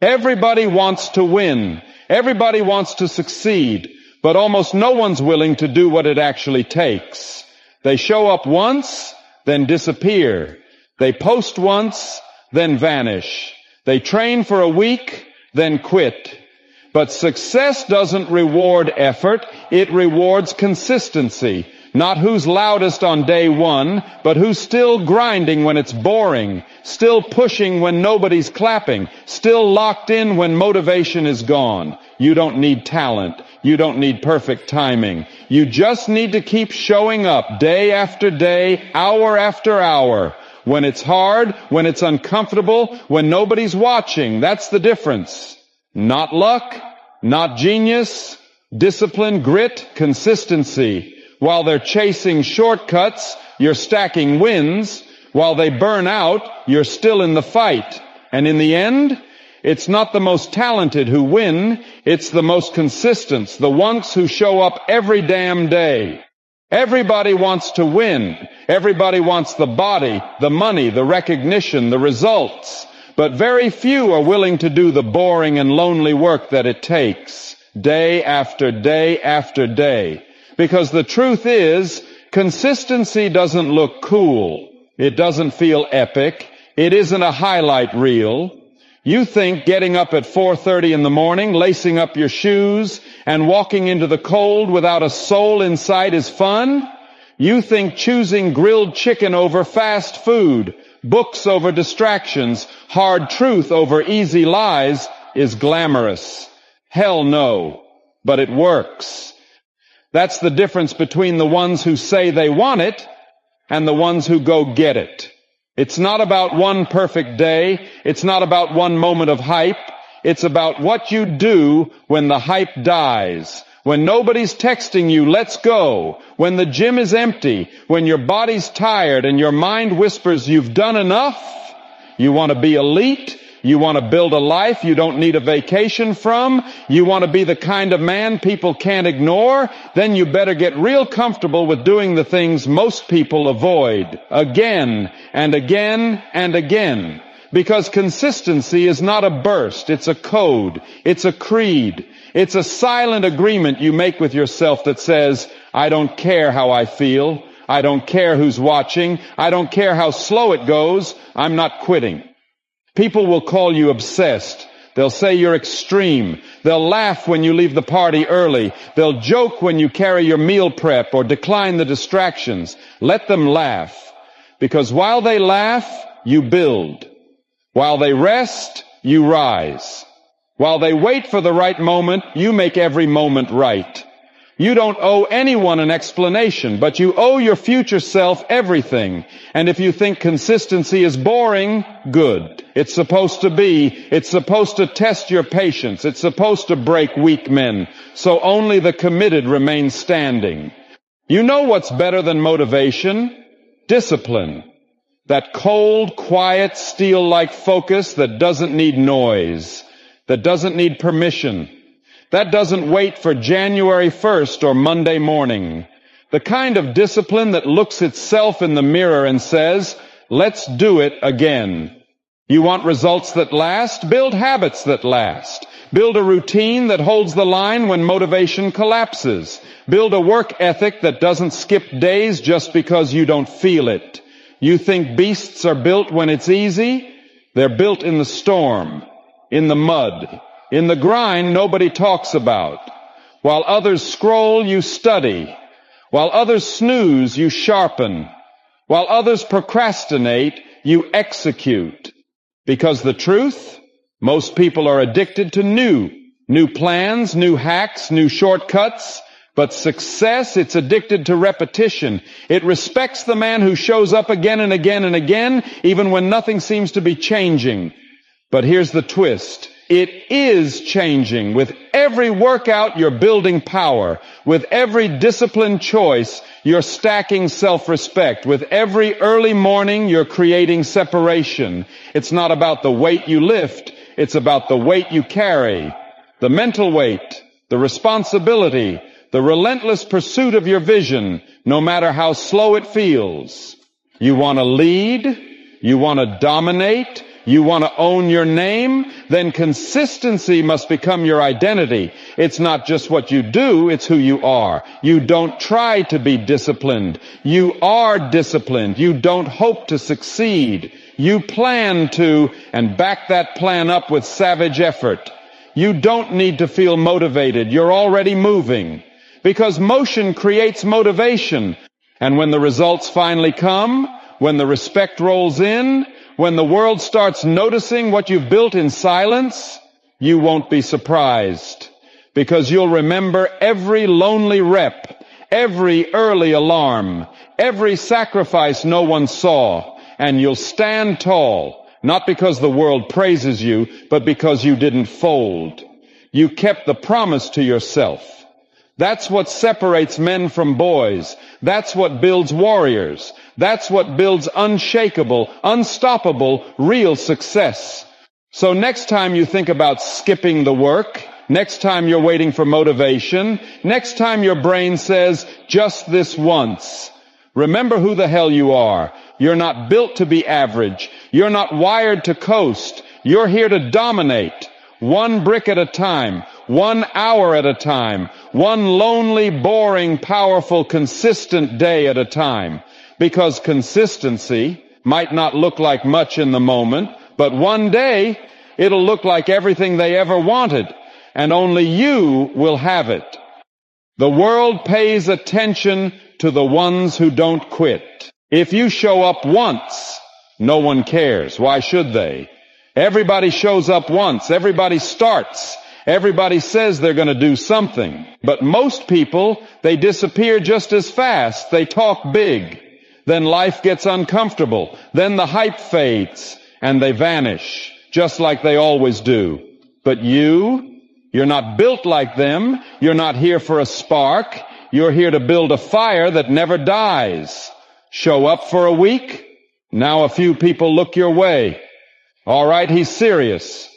Everybody wants to win. Everybody wants to succeed, but almost no one's willing to do what it actually takes. They show up once, then disappear. They post once, then vanish. They train for a week, then quit. But success doesn't reward effort, it rewards consistency. Not who's loudest on day one, but who's still grinding when it's boring, still pushing when nobody's clapping, still locked in when motivation is gone. You don't need talent. You don't need perfect timing. You just need to keep showing up day after day, hour after hour. When it's hard, when it's uncomfortable, when nobody's watching, that's the difference. Not luck, not genius, discipline, grit, consistency. While they're chasing shortcuts, you're stacking wins. While they burn out, you're still in the fight. And in the end, it's not the most talented who win, it's the most consistent, the ones who show up every damn day. Everybody wants to win. Everybody wants the body, the money, the recognition, the results. But very few are willing to do the boring and lonely work that it takes, day after day after day. Because the truth is, consistency doesn't look cool. It doesn't feel epic. It isn't a highlight reel. You think getting up at 4:30 in the morning, lacing up your shoes, and walking into the cold without a soul in sight is fun? You think choosing grilled chicken over fast food, books over distractions, hard truth over easy lies is glamorous. Hell no. But it works. That's the difference between the ones who say they want it and the ones who go get it. It's not about one perfect day. It's not about one moment of hype. It's about what you do when the hype dies. When nobody's texting you, let's go. When the gym is empty. When your body's tired and your mind whispers, you've done enough. You want to be elite. You want to build a life you don't need a vacation from. You want to be the kind of man people can't ignore. Then you better get real comfortable with doing the things most people avoid. Again and again and again. Because consistency is not a burst. It's a code. It's a creed. It's a silent agreement you make with yourself that says, I don't care how I feel. I don't care who's watching. I don't care how slow it goes. I'm not quitting. People will call you obsessed. They'll say you're extreme. They'll laugh when you leave the party early. They'll joke when you carry your meal prep or decline the distractions. Let them laugh. Because while they laugh, you build. While they rest, you rise. While they wait for the right moment, you make every moment right. You don't owe anyone an explanation, but you owe your future self everything. And if you think consistency is boring, good. It's supposed to be. It's supposed to test your patience. It's supposed to break weak men. So only the committed remain standing. You know what's better than motivation? Discipline. That cold, quiet, steel-like focus that doesn't need noise, that doesn't need permission. That doesn't wait for January 1st or Monday morning. The kind of discipline that looks itself in the mirror and says, let's do it again. You want results that last? Build habits that last. Build a routine that holds the line when motivation collapses. Build a work ethic that doesn't skip days just because you don't feel it. You think beasts are built when it's easy? They're built in the storm, in the mud. In the grind nobody talks about. While others scroll, you study. While others snooze, you sharpen. While others procrastinate, you execute. Because the truth, most people are addicted to new plans, new hacks, new shortcuts. But success, it's addicted to repetition. It respects the man who shows up again and again and again, even when nothing seems to be changing. But here's the twist. It is changing. With every workout, you're building power. With every disciplined choice, you're stacking self-respect. With every early morning, you're creating separation. It's not about the weight you lift. It's about the weight you carry. The mental weight, the responsibility, the relentless pursuit of your vision, no matter how slow it feels. You want to lead. You want to dominate. You want to own your name? Then consistency must become your identity. It's not just what you do, it's who you are. You don't try to be disciplined. You are disciplined. You don't hope to succeed. You plan to, and back that plan up with savage effort. You don't need to feel motivated. You're already moving. Because motion creates motivation. And when the results finally come, when the respect rolls in, when the world starts noticing what you've built in silence, you won't be surprised. Because you'll remember every lonely rep, every early alarm, every sacrifice no one saw, and you'll stand tall, not because the world praises you, but because you didn't fold. You kept the promise to yourself. That's what separates men from boys. That's what builds warriors. That's what builds unshakable, unstoppable, real success. So next time you think about skipping the work, next time you're waiting for motivation, next time your brain says, just this once, remember who the hell you are. You're not built to be average. You're not wired to coast. You're here to dominate. One brick at a time, 1 hour at a time, one lonely, boring, powerful, consistent day at a time. Because consistency might not look like much in the moment, but one day it'll look like everything they ever wanted, and only you will have it. The world pays attention to the ones who don't quit. If you show up once, no one cares. Why should they? Everybody shows up once. Everybody starts. Everybody says they're going to do something. But most people, they disappear just as fast. They talk big. Then life gets uncomfortable. Then the hype fades and they vanish, just like they always do. But you're not built like them. You're not here for a spark. You're here to build a fire that never dies. Show up for a week. Now a few people look your way. All right, he's serious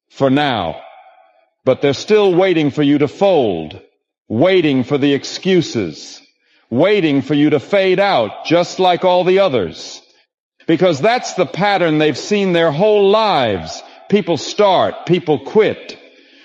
for now. But they're still waiting for you to fold, waiting for the excuses, waiting for you to fade out just like all the others. Because that's the pattern they've seen their whole lives. People start, people quit.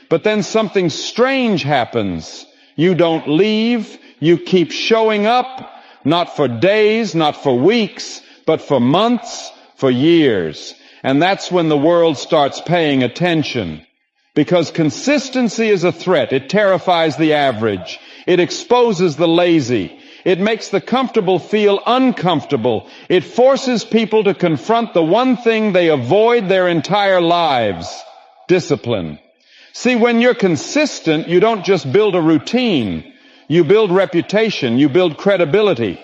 But then something strange happens. You don't leave, you keep showing up, not for days, not for weeks, but for months, for years. And that's when the world starts paying attention. Because consistency is a threat. It terrifies the average. It exposes the lazy. It makes the comfortable feel uncomfortable. It forces people to confront the one thing they avoid their entire lives: discipline. See, when you're consistent, you don't just build a routine. You build reputation. You build credibility.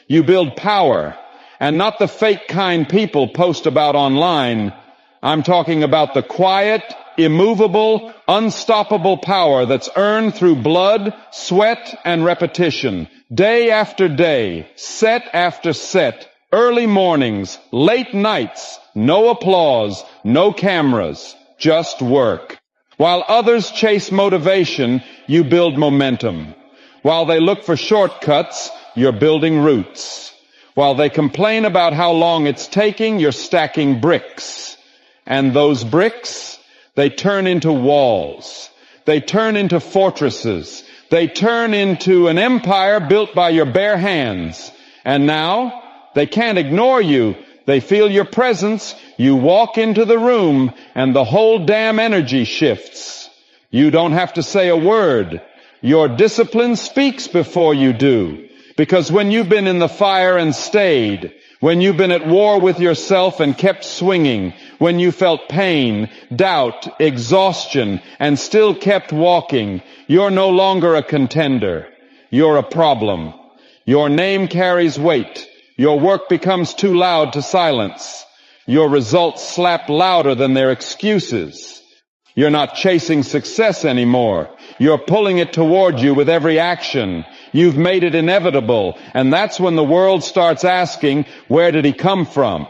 You build power. And not the fake kind people post about online. I'm talking about the quiet, immovable, unstoppable power that's earned through blood, sweat, and repetition. Day after day, set after set, early mornings, late nights, no applause, no cameras, just work. While others chase motivation, you build momentum. While they look for shortcuts, you're building roots. While they complain about how long it's taking, you're stacking bricks. And those bricks, they turn into walls. They turn into fortresses. They turn into an empire built by your bare hands. And now, they can't ignore you. They feel your presence. You walk into the room, and the whole damn energy shifts. You don't have to say a word. Your discipline speaks before you do. Because when you've been in the fire and stayed, when you've been at war with yourself and kept swinging, when you felt pain, doubt, exhaustion, and still kept walking, you're no longer a contender. You're a problem. Your name carries weight. Your work becomes too loud to silence. Your results slap louder than their excuses. You're not chasing success anymore. You're pulling it toward you with every action. You've made it inevitable. And that's when the world starts asking, where did he come from?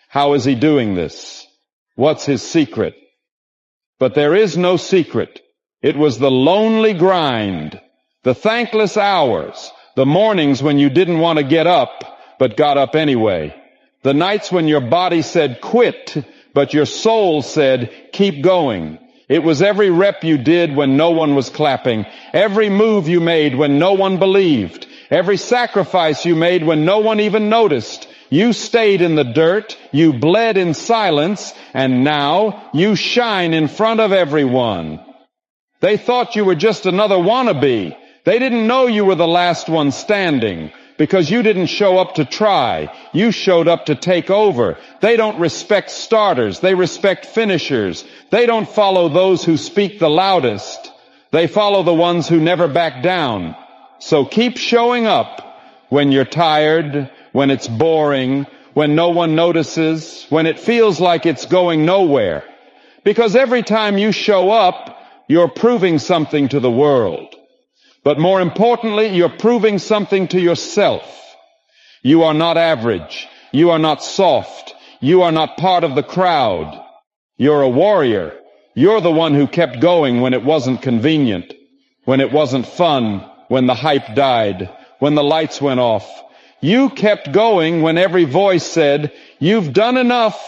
How is he doing this? What's his secret? But there is no secret. It was the lonely grind, the thankless hours, the mornings when you didn't want to get up, but got up anyway. The nights when your body said quit, but your soul said, keep going. It was every rep you did when no one was clapping, every move you made when no one believed, every sacrifice you made when no one even noticed. You stayed in the dirt, you bled in silence, and now you shine in front of everyone. They thought you were just another wannabe. They didn't know you were the last one standing, because you didn't show up to try. You showed up to take over. They don't respect starters. They respect finishers. They don't follow those who speak the loudest. They follow the ones who never back down. So keep showing up when you're tired, when it's boring, when no one notices, when it feels like it's going nowhere. Because every time you show up, you're proving something to the world. But more importantly, you're proving something to yourself. You are not average. You are not soft. You are not part of the crowd. You're a warrior. You're the one who kept going when it wasn't convenient, when it wasn't fun, when the hype died, when the lights went off. You kept going when every voice said, you've done enough,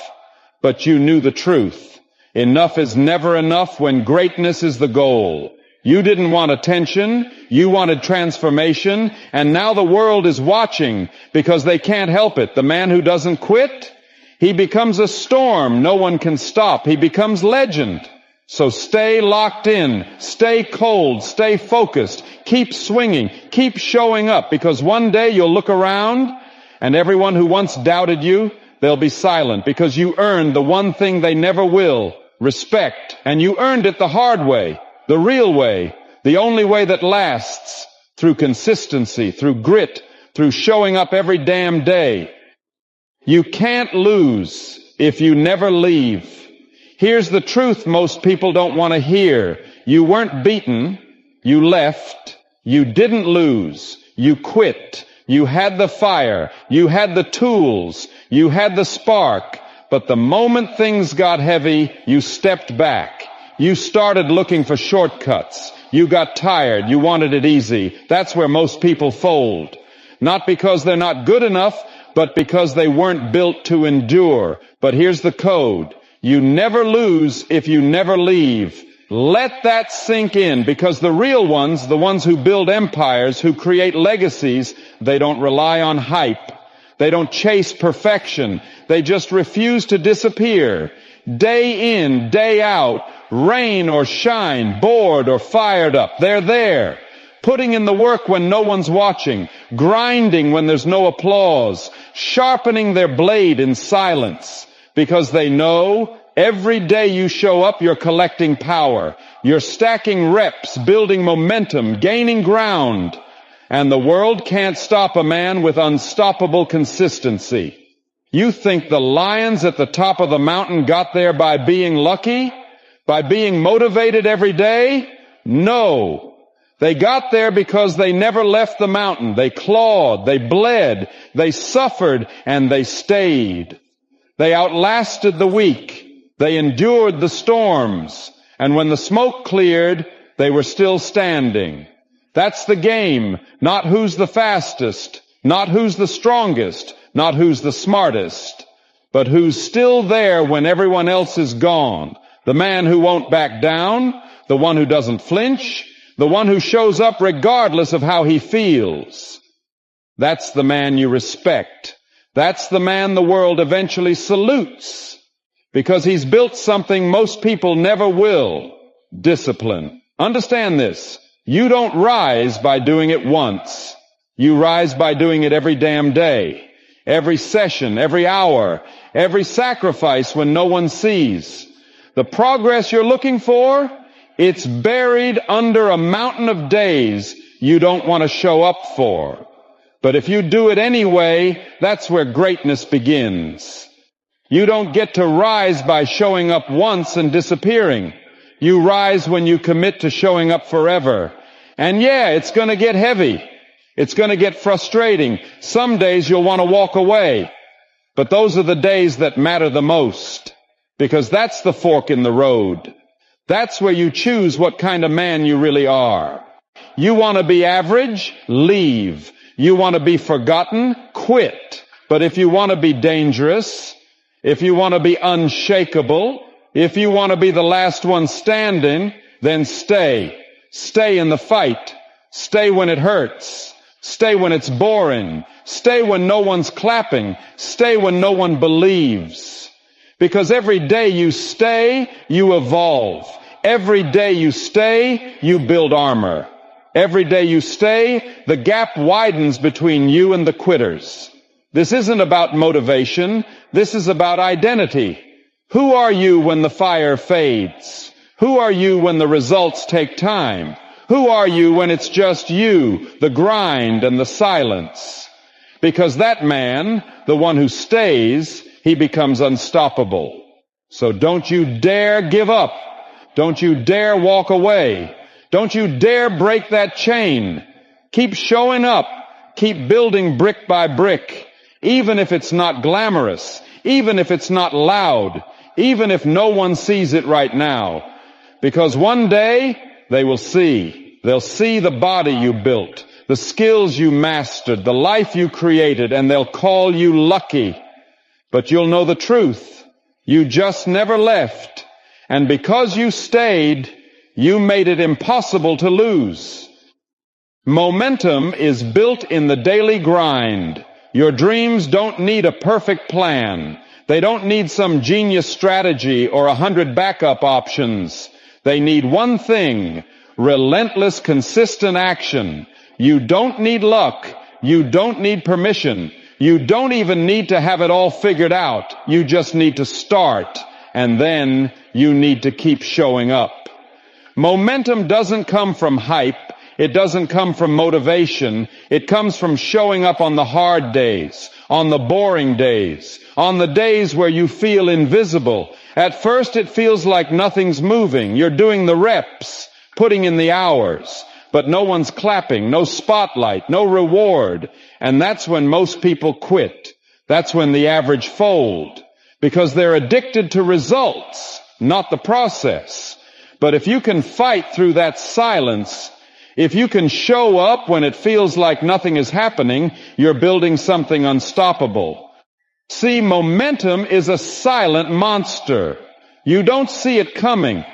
but you knew the truth. Enough is never enough when greatness is the goal. You didn't want attention, you wanted transformation, and now the world is watching because they can't help it. The man who doesn't quit, he becomes a storm no one can stop. He becomes legend. So stay locked in, stay cold, stay focused, keep swinging, keep showing up, because one day you'll look around and everyone who once doubted you, they'll be silent because you earned the one thing they never will, respect, and you earned it the hard way. The real way, the only way that lasts, through consistency, through grit, through showing up every damn day. You can't lose if you never leave. Here's the truth most people don't want to hear. You weren't beaten, you left, you didn't lose, you quit, you had the fire, you had the tools, you had the spark, but the moment things got heavy, you stepped back. You started looking for shortcuts. You got tired. You wanted it easy. That's where most people fold. Not because they're not good enough, but because they weren't built to endure. But here's the code. You never lose if you never leave. Let that sink in, because the real ones, the ones who build empires, who create legacies, they don't rely on hype. They don't chase perfection. They just refuse to disappear. Day in, day out, rain or shine, bored or fired up, they're there, putting in the work when no one's watching, grinding when there's no applause, sharpening their blade in silence, because they know every day you show up, you're collecting power, you're stacking reps, building momentum, gaining ground, and the world can't stop a man with unstoppable consistency. You think the lions at the top of the mountain got there by being lucky? By being motivated every day? No. They got there because they never left the mountain. They clawed, they bled, they suffered, and they stayed. They outlasted the weak. They endured the storms. And when the smoke cleared, they were still standing. That's the game. Not who's the fastest, not who's the strongest, not who's the smartest, but who's still there when everyone else is gone. The man who won't back down, the one who doesn't flinch, the one who shows up regardless of how he feels. That's the man you respect. That's the man the world eventually salutes, because he's built something most people never will: discipline. Understand this. You don't rise by doing it once. You rise by doing it every damn day. Every session, every hour, every sacrifice when no one sees. The progress you're looking for, it's buried under a mountain of days you don't want to show up for. But if you do it anyway, that's where greatness begins. You don't get to rise by showing up once and disappearing. You rise when you commit to showing up forever. And yeah, it's going to get heavy. It's going to get frustrating. Some days you'll want to walk away. But those are the days that matter the most, because that's the fork in the road. That's where you choose what kind of man you really are. You want to be average? Leave. You want to be forgotten? Quit. But if you want to be dangerous, If you want to be unshakable, if you want to be the last one standing, then stay. Stay in the fight. Stay when it hurts. Stay when it's boring. Stay when no one's clapping. Stay when no one believes. Because every day you stay, you evolve. Every day you stay, you build armor. Every day you stay, the gap widens between you and the quitters. This isn't about motivation. This is about identity. Who are you when the fire fades? Who are you when the results take time? Who are you when it's just you, the grind and the silence? Because that man, the one who stays, he becomes unstoppable. So don't you dare give up. Don't you dare walk away. Don't you dare break that chain. Keep showing up. Keep building brick by brick. Even if it's not glamorous. Even if it's not loud. Even if no one sees it right now. Because one day they will see. They'll see the body you built, the skills you mastered, the life you created, and they'll call you lucky. But you'll know the truth. You just never left. And because you stayed, you made it impossible to lose. Momentum is built in the daily grind. Your dreams don't need a perfect plan. They don't need some genius strategy or 100 backup options. They need one thing, relentless, consistent action. You don't need luck. You don't need permission. You don't even need to have it all figured out. You just need to start, and then you need to keep showing up. Momentum doesn't come from hype. It doesn't come from motivation. It comes from showing up on the hard days, on the boring days, on the days where you feel invisible. At first it feels like nothing's moving. You're doing the reps, putting in the hours, but no one's clapping, no spotlight, no reward. And that's when most people quit. That's when the average fold, because they're addicted to results, not the process. But if you can fight through that silence, if you can show up when it feels like nothing is happening, you're building something unstoppable. See, momentum is a silent monster. You don't see it coming,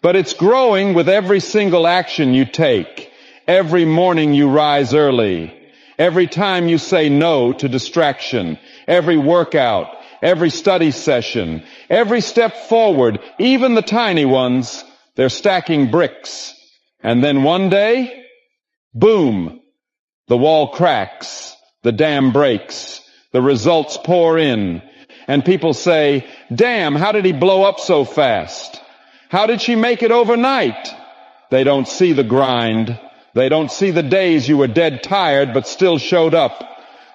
but it's growing with every single action you take. Every morning you rise early. Every time you say no to distraction. Every workout. Every study session. Every step forward, even the tiny ones, they're stacking bricks. And then one day, boom, the wall cracks, the dam breaks, the results pour in, and people say, damn, how did he blow up so fast? How did she make it overnight? They don't see the grind. They don't see the days you were dead tired but still showed up.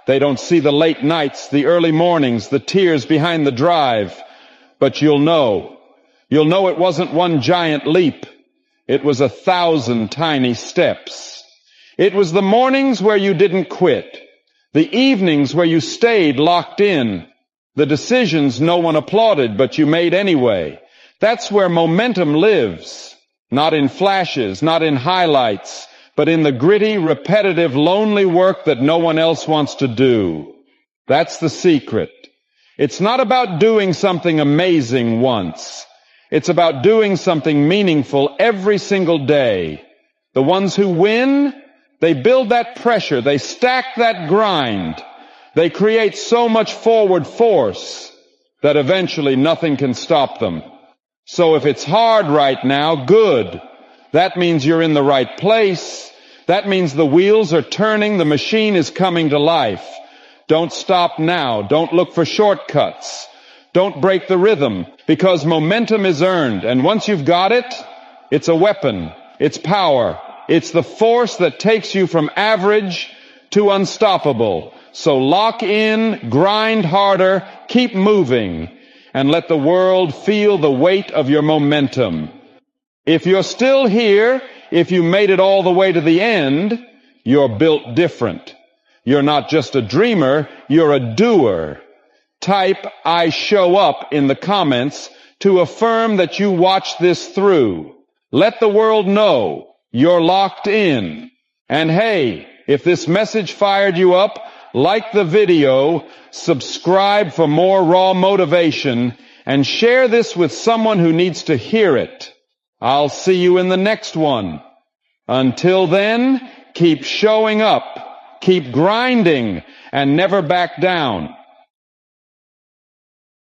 They don't see the late nights, the early mornings, the tears behind the drive. But you'll know. You'll know it wasn't one giant leap. It was 1,000 tiny steps. It was the mornings where you didn't quit. The evenings where you stayed locked in. The decisions no one applauded, but you made anyway. That's where momentum lives. Not in flashes, not in highlights, but in the gritty, repetitive, lonely work that no one else wants to do. That's the secret. It's not about doing something amazing once. It's about doing something meaningful every single day. The ones who win, they build that pressure. They stack that grind. They create so much forward force that eventually nothing can stop them. So if it's hard right now, good. That means you're in the right place. That means the wheels are turning. The machine is coming to life. Don't stop now. Don't look for shortcuts. Don't break the rhythm, because momentum is earned. And once you've got it, it's a weapon. It's power. It's the force that takes you from average to unstoppable. So lock in, grind harder, keep moving, and let the world feel the weight of your momentum. If you're still here, if you made it all the way to the end, you're built different. You're not just a dreamer, you're a doer. Type "I show up" in the comments to affirm that you watched this through. Let the world know you're locked in. And hey, if this message fired you up, like the video, subscribe for more raw motivation, and share this with someone who needs to hear it. I'll see you in the next one. Until then, keep showing up, keep grinding, and never back down.